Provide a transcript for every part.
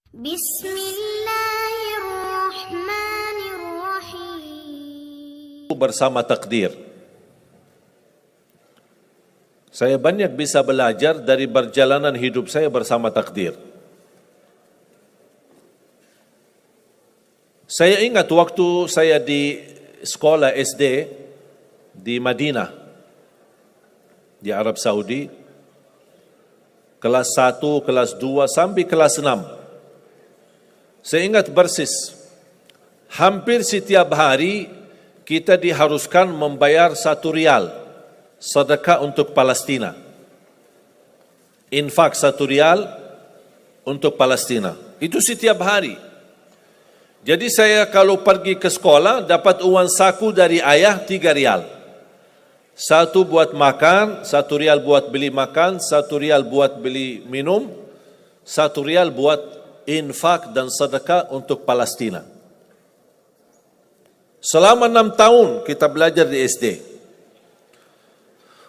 Bismillahirrahmanirrahim. Bersama takdir. Saya banyak bisa belajar dari perjalanan hidup saya bersama takdir. Saya ingat waktu saya di sekolah SD di Madinah, di Arab Saudi, kelas 1, kelas 2, sampai kelas 6. Saya ingat persis, hampir setiap hari kita diharuskan membayar 1 rial sedekah untuk Palestina. Infak 1 rial untuk Palestina. Itu setiap hari. Jadi saya kalau pergi ke sekolah dapat uang saku dari ayah 3 rial. 1 buat makan, 1 rial buat beli makan, 1 rial buat beli minum, 1 rial buat infak dan sedekah untuk Palestina. Selama 6 tahun kita belajar di SD.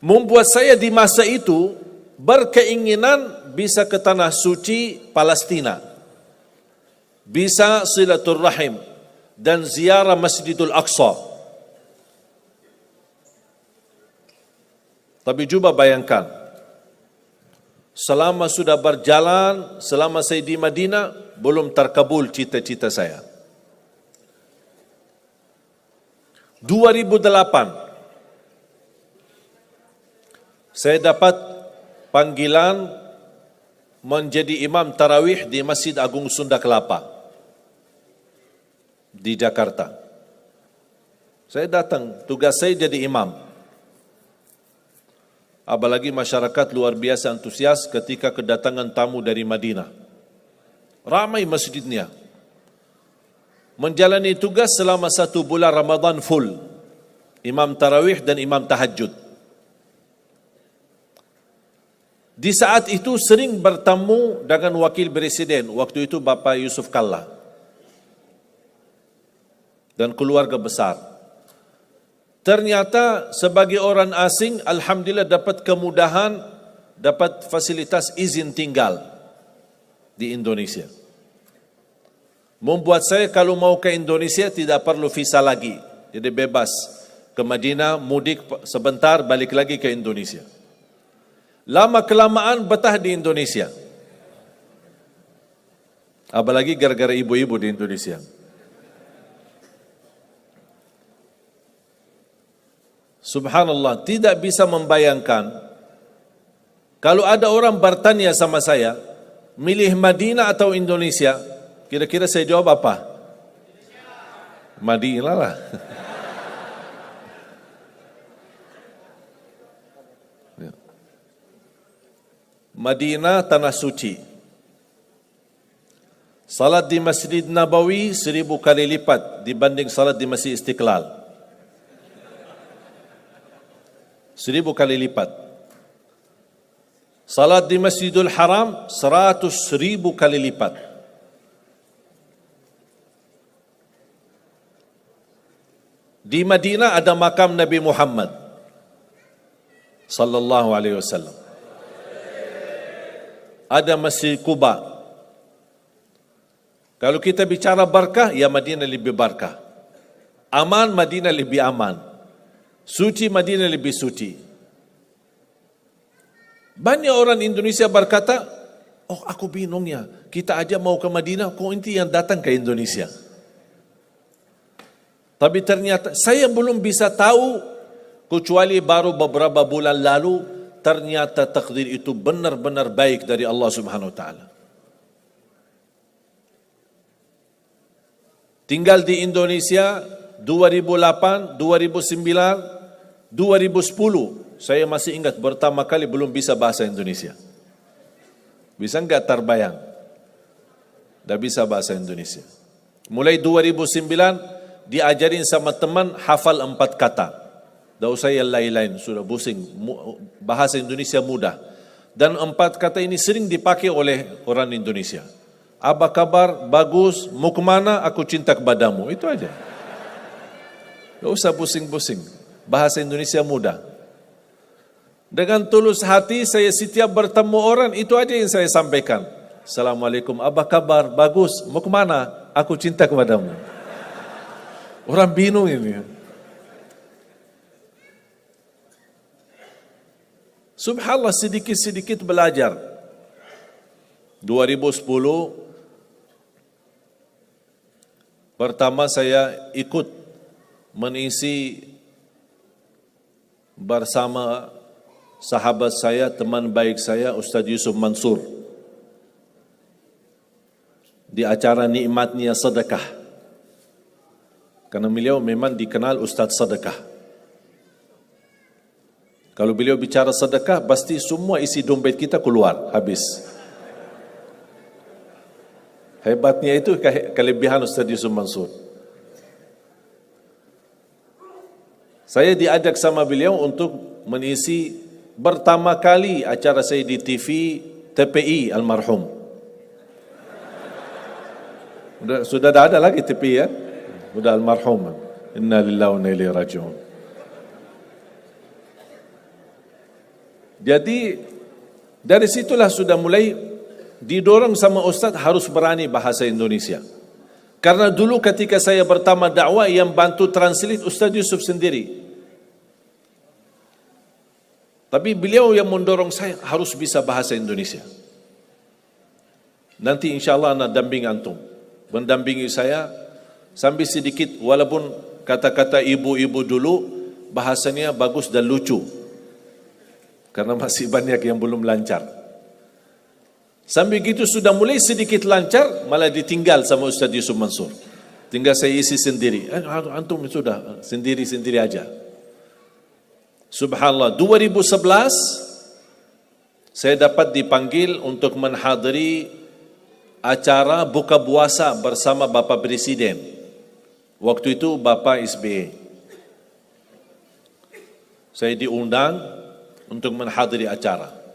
Membuat saya di masa itu berkeinginan bisa ke tanah suci Palestina, bisa silaturrahim dan ziarah Masjidul Aqsa. Tapi coba bayangkan, selama sudah berjalan, selama saya di Madinah, belum terkabul cita-cita saya. 2008, saya dapat panggilan menjadi imam tarawih di Masjid Agung Sunda Kelapa di Jakarta. Saya datang, tugas saya jadi imam. Apalagi masyarakat luar biasa antusias ketika kedatangan tamu dari Madinah. Ramai masjidnya. Menjalani tugas selama 1 bulan Ramadan full. Imam tarawih dan imam tahajud. Di saat itu sering bertemu dengan wakil presiden. Waktu itu Bapak Yusuf Kalla. Dan keluarga besar. Ternyata sebagai orang asing, alhamdulillah dapat kemudahan, dapat fasilitas izin tinggal di Indonesia. Membuat saya kalau mau ke Indonesia tidak perlu visa lagi. Jadi bebas ke Madinah, mudik sebentar, balik lagi ke Indonesia. Lama kelamaan betah di Indonesia. Apalagi gara-gara ibu-ibu di Indonesia. Subhanallah, tidak bisa membayangkan kalau ada orang bertanya sama saya, milih Madinah atau Indonesia, kira-kira saya jawab apa? Madinah lah. Madinah tanah suci. Salat di Masjid Nabawi 1000 kali lipat dibanding salat di Masjid Istiqlal. 1000 kali lipat. Salat di Masjidul Haram 100.000 kali lipat. Di Madinah ada makam Nabi Muhammad sallallahu alaihi wasallam. Ada Masjid Quba. Kalau kita bicara barakah, ya Madinah lebih barakah. Aman, Madinah lebih aman. Suci, Madinah lebih suci. Banyak orang Indonesia berkata, oh aku bingungnya, kita aja mau ke Madinah, kok inti yang datang ke Indonesia. Tapi ternyata saya belum bisa tahu, kecuali baru beberapa bulan lalu, ternyata takdir itu benar-benar baik dari Allah Subhanahu wa Ta'ala. Tinggal di Indonesia 2008, 2009, 2010, saya masih ingat pertama kali belum bisa bahasa Indonesia. Bisa enggak terbayang? Dah bisa bahasa Indonesia. Mulai 2009 diajarin sama teman hafal 4 kata. Dah usah yang lain-lain, sudah pusing. Bahasa Indonesia mudah. Dan 4 kata ini sering dipakai oleh orang Indonesia. Apa kabar? Bagus. Mau kemana? Aku cinta kepadamu. Itu aja. Dah usah pusing-pusing. Bahasa Indonesia mudah. Dengan tulus hati saya setiap bertemu orang, itu aja yang saya sampaikan. Assalamualaikum, apa kabar? Bagus. Mau kemana? Aku cinta kepadamu. Orang bingung ini. Subhanallah, sedikit-sedikit belajar. 2010, pertama saya ikut mengisi bersama sahabat saya, teman baik saya, Ustaz Yusuf Mansur, di acara nikmatnya sedekah. Karena beliau memang dikenal Ustaz sedekah. Kalau beliau bicara sedekah, pasti semua isi dompet kita keluar, habis. Hebatnya itu kelebihan Ustaz Yusuf Mansur. Saya diajak sama beliau untuk mengisi pertama kali acara saya di TV TPI almarhum. Sudah tak ada lagi TPI ya? Sudah almarhum. Inna lillahi wa inna ilaihi raji'un. Jadi dari situlah sudah mulai didorong sama Ustaz harus berani bahasa Indonesia. Karena dulu ketika saya pertama dakwah, yang bantu translate Ustaz Yusuf sendiri. Tapi beliau yang mendorong saya harus bisa bahasa Indonesia. Nanti insyaAllah anak damping antum, mendampingi saya sambil sedikit, walaupun kata-kata ibu-ibu dulu bahasanya bagus dan lucu. Karena masih banyak yang belum lancar. Sambil gitu sudah mulai sedikit lancar, malah ditinggal sama Ustaz Yusuf Mansur. Tinggal saya isi sendiri. Antum sudah sendiri-sendiri aja. Subhanallah, 2011 saya dapat dipanggil untuk menghadiri acara buka puasa bersama Bapak Presiden. Waktu itu Bapak SBY. Saya diundang untuk menghadiri acara.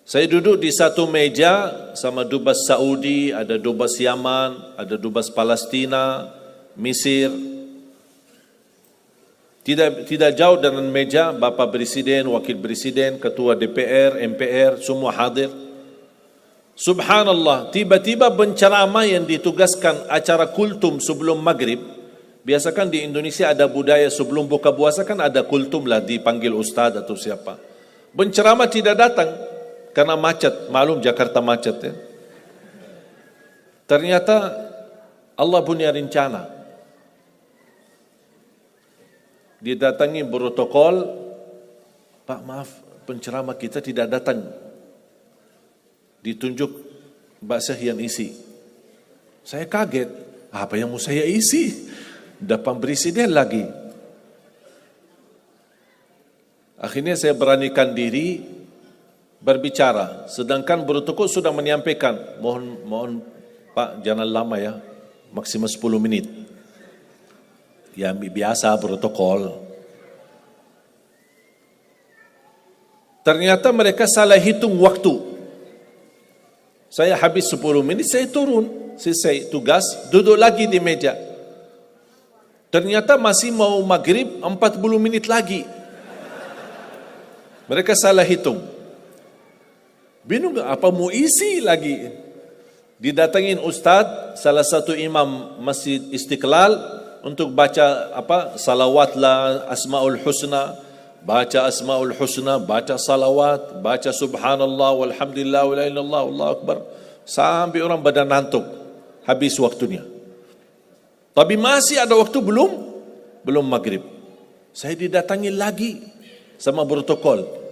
Saya duduk di satu meja sama dubes Saudi, ada dubes Yaman, ada dubes Palestina, Mesir. Tidak jauh dengan meja Bapak Presiden, Wakil Presiden, Ketua DPR, MPR, semua hadir. Subhanallah, tiba-tiba penceramah yang ditugaskan acara kultum sebelum maghrib. Biasakan di Indonesia ada budaya sebelum buka puasa kan ada kultum lah, dipanggil ustaz atau siapa. Penceramah tidak datang. Karena macet, maklum Jakarta macet ya. Ternyata Allah punya rencana. Didatangi protokol, Pak maaf, penceramah kita tidak datang. Ditunjuk Mbak Syekh yang isi. Saya kaget, apa yang mau saya isi? Depan presiden lagi. Akhirnya saya beranikan diri berbicara, sedangkan protokol sudah menyampaikan, mohon Pak jangan lama ya, maksimal 10 menit. Ya biasa protokol. Ternyata mereka salah hitung waktu. Saya habis 10 menit, saya turun, selesai tugas, duduk lagi di meja. Ternyata masih mau maghrib 40 menit lagi. Mereka salah hitung. Bingung apa mau isi lagi. Didatangin ustaz, salah satu imam Masjid Istiqlal untuk baca salawatlah Asmaul Husna, baca Asmaul Husna, baca salawat, baca subhanallah walhamdulillah wa la ilaha illallah wallahu akbar, sampai orang badan ngantuk, habis waktunya. Tapi masih ada waktu belum maghrib. Saya didatangi lagi sama protokol.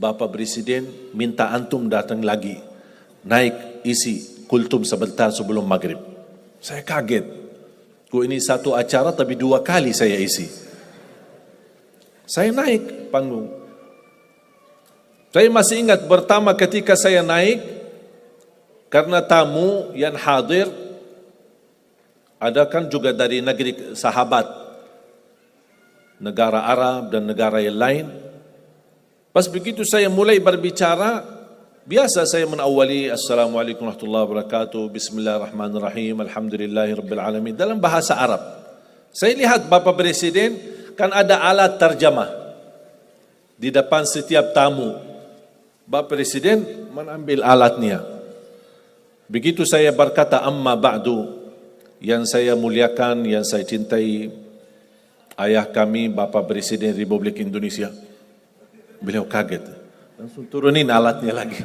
Bapak Presiden minta antum datang lagi, naik isi kultum sebentar sebelum maghrib. Saya kaget. Kok ini satu acara tapi 2 kali saya isi. Saya naik panggung. Saya masih ingat pertama ketika saya naik, karena tamu yang hadir ada kan juga dari negeri sahabat, negara Arab dan negara yang lain. Pas begitu saya mulai berbicara, biasa saya menawali Assalamualaikum warahmatullahi wabarakatuh, Bismillahirrahmanirrahim, Alhamdulillahirabbil alamin dalam bahasa Arab. Saya lihat Bapak Presiden kan ada alat terjemah di depan setiap tamu. Bapak Presiden mengambil alatnya. Begitu saya berkata amma ba'du, yang saya muliakan, yang saya cintai, ayah kami Bapak Presiden Republik Indonesia. Beliau kaget, langsung turunin alatnya lagi.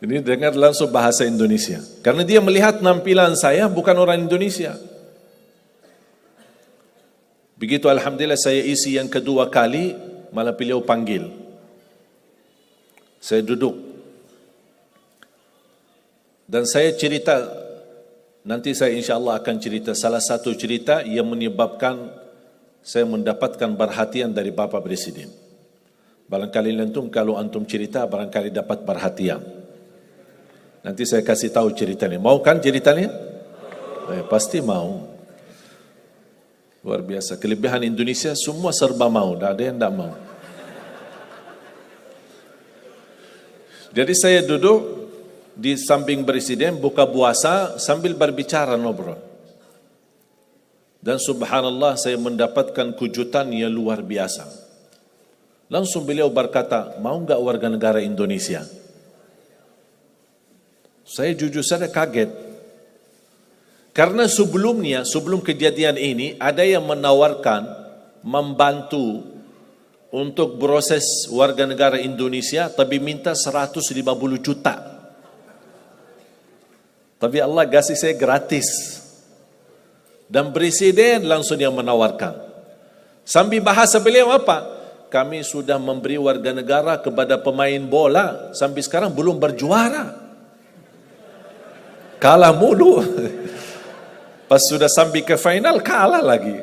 Ini dengar langsung bahasa Indonesia. Karena dia melihat nampilan saya bukan orang Indonesia. Begitu alhamdulillah saya isi yang kedua kali, malah beliau panggil. Saya duduk. Dan saya cerita, nanti saya insya Allah akan cerita salah satu cerita yang menyebabkan saya mendapatkan perhatian dari Bapak Presiden. Barangkali antum kalau antum cerita barangkali dapat perhatian. Nanti saya kasih tahu ceritanya. Mau kan ceritanya? Pasti mau. Luar biasa. Kelebihan Indonesia semua serba mau. Tidak ada yang tidak mau. Jadi saya duduk di samping Presiden buka puasa sambil berbicara ngobrol. Dan subhanallah saya mendapatkan kejutan yang luar biasa. Langsung beliau berkata, mau enggak warga negara Indonesia? Saya jujur saja kaget. Karena sebelumnya, sebelum kejadian ini, ada yang menawarkan membantu untuk proses warga negara Indonesia, tapi minta 150 juta. Tapi Allah kasih saya gratis. Dan Presiden langsung yang menawarkan. Sambil bahasa beliau apa? Kami sudah memberi warga negara kepada pemain bola, sampai sekarang belum berjuara. Kalah mulu. Pas sudah sampai ke final, kalah lagi.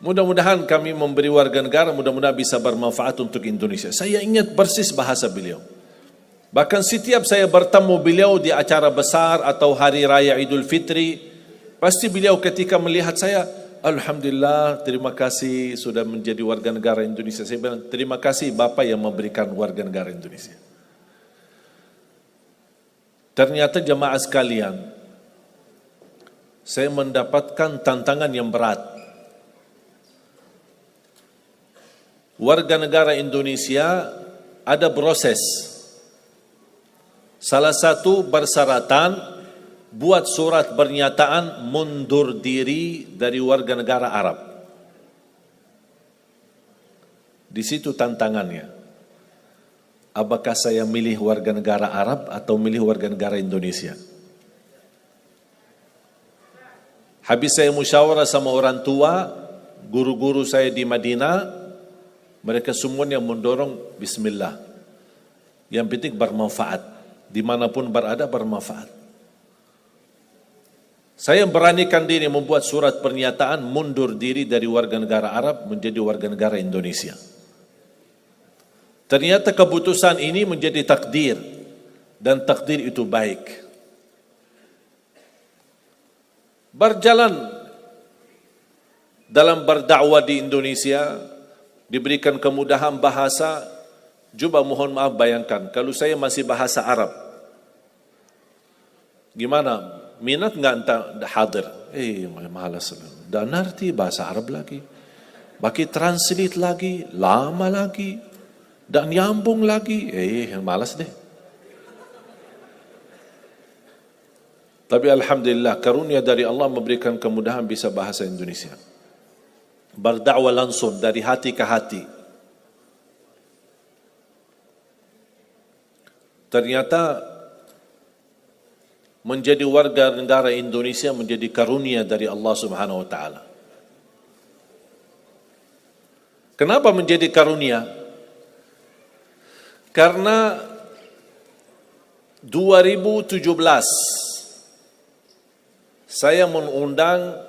Mudah-mudahan kami memberi warga negara, mudah-mudahan bisa bermanfaat untuk Indonesia. Saya ingat persis bahasa beliau. Bahkan setiap saya bertemu beliau di acara besar atau Hari Raya Idul Fitri, pasti beliau ketika melihat saya, alhamdulillah, terima kasih sudah menjadi warga negara Indonesia. Saya bilang, terima kasih Bapak yang memberikan warga negara Indonesia. Ternyata jemaah sekalian, saya mendapatkan tantangan yang berat. Warga negara Indonesia ada proses. Salah satu persyaratan buat surat pernyataan mundur diri dari warga negara Arab. Di situ tantangannya. Apakah saya milih warga negara Arab atau milih warga negara Indonesia? Habis saya musyawarah sama orang tua, guru-guru saya di Madinah, mereka semuanya mendorong bismillah. Yang penting bermanfaat. Dimanapun berada bermanfaat. Saya beranikan diri membuat surat pernyataan mundur diri dari warga negara Arab menjadi warga negara Indonesia. Ternyata keputusan ini menjadi takdir, dan takdir itu baik. Berjalan dalam berdakwah di Indonesia, diberikan kemudahan bahasa. Coba mohon maaf bayangkan, kalau saya masih bahasa Arab, gimana? Minat enggak entah hadir? Malas. Dan ngerti bahasa Arab lagi. Bagi translate lagi, lama lagi. Dan nyambung lagi, malas deh. Tapi alhamdulillah, karunia dari Allah memberikan kemudahan bisa bahasa Indonesia. Berdakwah langsung dari hati ke hati. Ternyata menjadi warga negara Indonesia menjadi karunia dari Allah Subhanahu wa taala. Kenapa menjadi karunia? Karena 2017 saya mengundang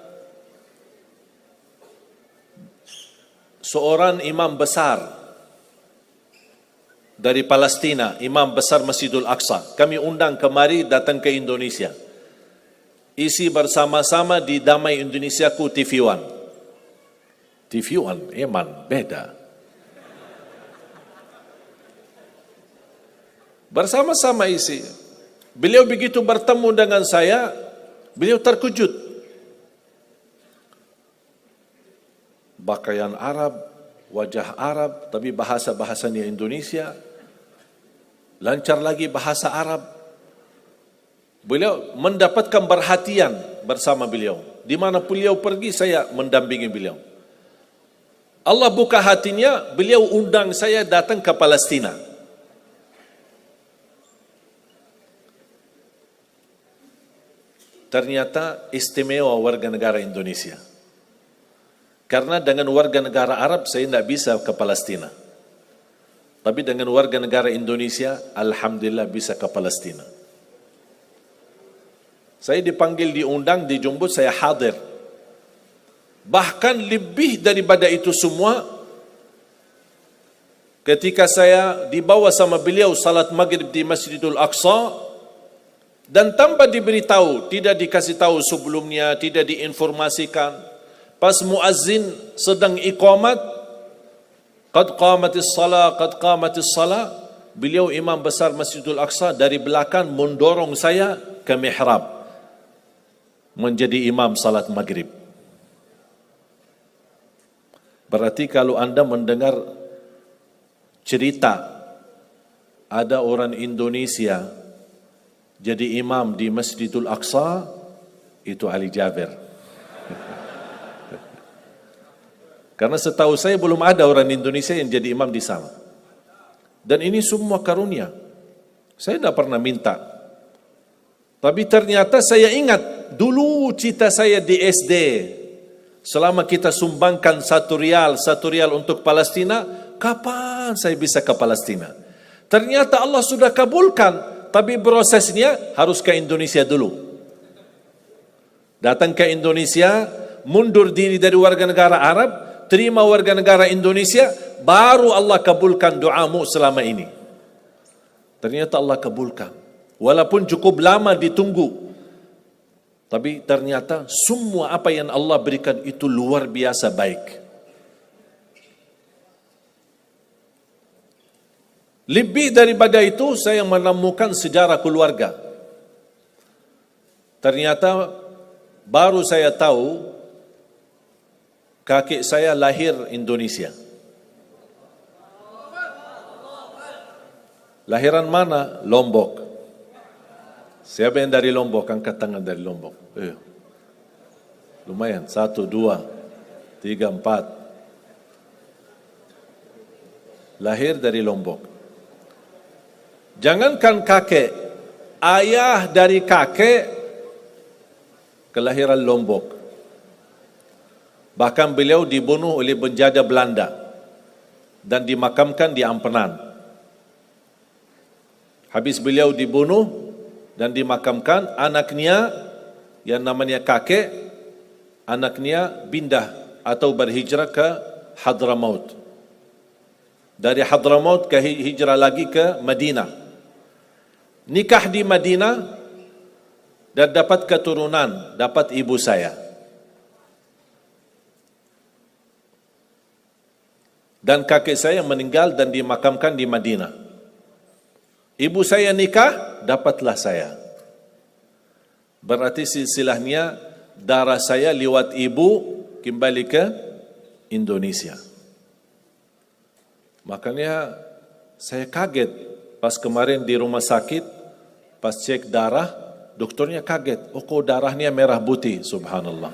seorang imam besar dari Palestina, imam besar Masjidul Aqsa. Kami undang kemari datang ke Indonesia. Isi bersama-sama di Damai Indonesiaku TV One. TV One, eman, beda. Bersama-sama isi. Beliau begitu bertemu dengan saya, beliau terkejut. Pakaian Arab, wajah Arab, tapi bahasa-bahasanya Indonesia. lancar lagi bahasa Arab. Beliau mendapatkan perhatian bersama beliau. Di mana beliau pergi, saya mendampingi beliau. Allah buka hatinya, beliau undang saya datang ke Palestina. Ternyata istimewa warga negara Indonesia. Karena dengan warga negara Arab saya tidak bisa ke Palestina. Tapi dengan warga negara Indonesia, alhamdulillah bisa ke Palestina. Saya dipanggil, diundang, dijemput, saya hadir. Bahkan lebih daripada itu semua, ketika saya dibawa sama beliau salat maghrib di Masjidil Aqsa, dan tanpa diberitahu, tidak dikasih tahu sebelumnya, tidak diinformasikan, pas muazzin sedang iqamat, qad qamatis salah, beliau imam besar Masjidil Aqsa dari belakang mendorong saya ke mihrab menjadi imam salat maghrib. Berarti kalau Anda mendengar cerita ada orang Indonesia jadi imam di Masjidil Aqsa, itu Ali Jaber. Karena setahu saya belum ada orang Indonesia yang jadi imam di sana. Dan ini semua karunia. Saya tidak pernah minta. Tapi ternyata saya ingat, dulu cita saya di SD, selama kita sumbangkan 1 rial untuk Palestina, kapan saya bisa ke Palestina? Ternyata Allah sudah kabulkan, tapi prosesnya harus ke Indonesia dulu. Datang ke Indonesia, mundur diri dari warga negara Arab, terima warga negara Indonesia, baru Allah kabulkan doamu selama ini. Ternyata Allah kabulkan. Walaupun cukup lama ditunggu, tapi ternyata semua apa yang Allah berikan itu luar biasa baik. Lebih daripada itu, saya menemukan sejarah keluarga. Ternyata baru saya tahu kakek saya lahir Indonesia. Lahiran mana? Lombok. Siapa yang dari Lombok? Angkat tangan dari Lombok. Lumayan. 1, 2, 3, 4. Lahir dari Lombok. Jangankan kakek, ayah dari kakek kelahiran Lombok. Bahkan beliau dibunuh oleh penjajah Belanda dan dimakamkan di Ampenan. Habis beliau dibunuh dan dimakamkan, anaknya yang namanya kakek, anaknya pindah atau berhijrah ke Hadramaut. Dari Hadramaut ke hijrah lagi ke Madinah. Nikah di Madinah dan dapat keturunan, dapat ibu saya. Dan kakek saya meninggal dan dimakamkan di Madinah. Ibu saya nikah, dapatlah saya. Berarti silsilahnya darah saya lewat ibu kembali ke Indonesia. Makanya saya kaget pas kemarin di rumah sakit, pas cek darah, dokternya kaget. Oh, kok darahnya merah putih, subhanallah.